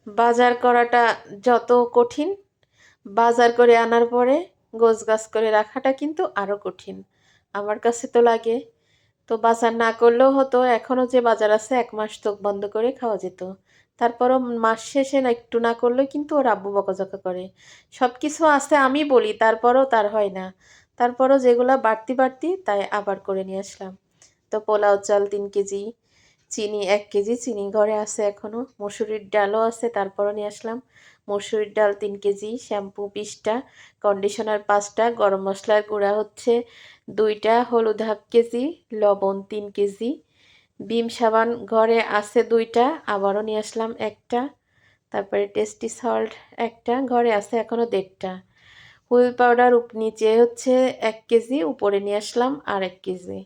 বাজার করাটা যত কঠিন, বাজার করে আনার পরে গোছগাছ করে রাখাটা কিন্তু আরও কঠিন। আমার কাছে তো লাগে। তো বাজার না করলেও হতো, এখনও যে বাজার আছে ১ মাস চোখ বন্ধ করে খাওয়া যেত। তারপরও মাস শেষে না একটু না করলেও কিন্তু ওর আব্বু বকাঝকা করে। সব কিছু আছে আমি বলি, তারপরও তার হয় না। তারপরও যেগুলা বাড়তি বাড়তি তাই আবার করে নিয়ে আসলাম। তো পোলাও চাল ৩ কেজি, চিনি ১ কেজি, চিনি ঘরে আছে এখনও, মসুরির ডালও আছে তারপরও নিয়ে আসলাম। মসুরির ডাল ৩ কেজি, শ্যাম্পু ২০টা, কন্ডিশনার ৫টা, গরম মশলার গুঁড়া হচ্ছে ২টা, হলুদ ১/২ কেজি, লবণ ৩ কেজি, বিম সাবান ঘরে আছে ২টা, আবারও নিয়ে আসলাম ১টা। তারপরে টেস্টি সল্ট ১টা, ঘরে আছে এখনও ১.৫টা। হুইল পাউডার নিচে হচ্ছে ১ কেজি, উপরে নিয়ে আসলাম আর ১ কেজি,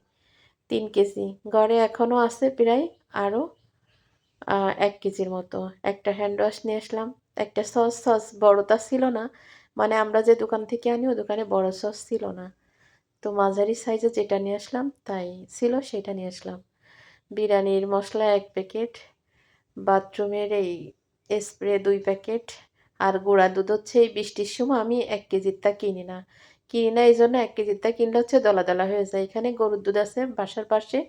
৩ কেজি। ঘরে এখনও আছে প্রায় আরও ১ কেজির মতো। একটা হ্যান্ড ওয়াশ নিয়ে আসলাম। একটা সস বড়টা ছিল না। মানে আমরা যে দোকান থেকে আনি ওই দোকানে বড় সস ছিল না। তো মাঝারি সাইজে যেটা নিয়ে আসলাম তাই ছিল সেটা নিয়ে আসলাম। বিরিয়ানির মসলা ১ প্যাকেট, বাথরুমের এই স্প্রে ২ প্যাকেট, আর গুঁড়া দুধ হচ্ছে এই বৃষ্টির সময় আমি ১ কেজিরটা কিনি না। এইজন্য ১ কেজিরটা কিনলে হচ্ছে দলা দলা হয়ে যায়। এখানে গরুর দুধ আছে বাসার পাশে।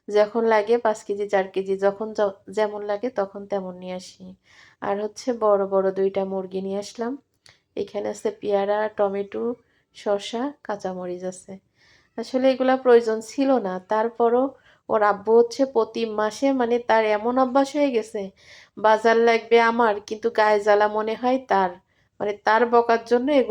যখন লাগে ৫ কেজি ৪ কেজি যখন যেমন লাগে তখন তেমন নিয়ে আসি। আর হচ্ছে বড় বড় ২টা মুরগি নিয়ে আসলাম। এখানে আছে পেয়ারা, টমেটো, শসা, কাঁচামরিচ আছে। আসলে এগুলা প্রয়োজন ছিল না। তারপরও ওর আব্বু হচ্ছে প্রতি মাসে, মানে তার এমন অভ্যাস হয়ে গেছে, বাজার লাগবে আমার কিন্তু গায়ে জ্বালা মনে হয় তার। মানে তার বকার জন্য এগুলো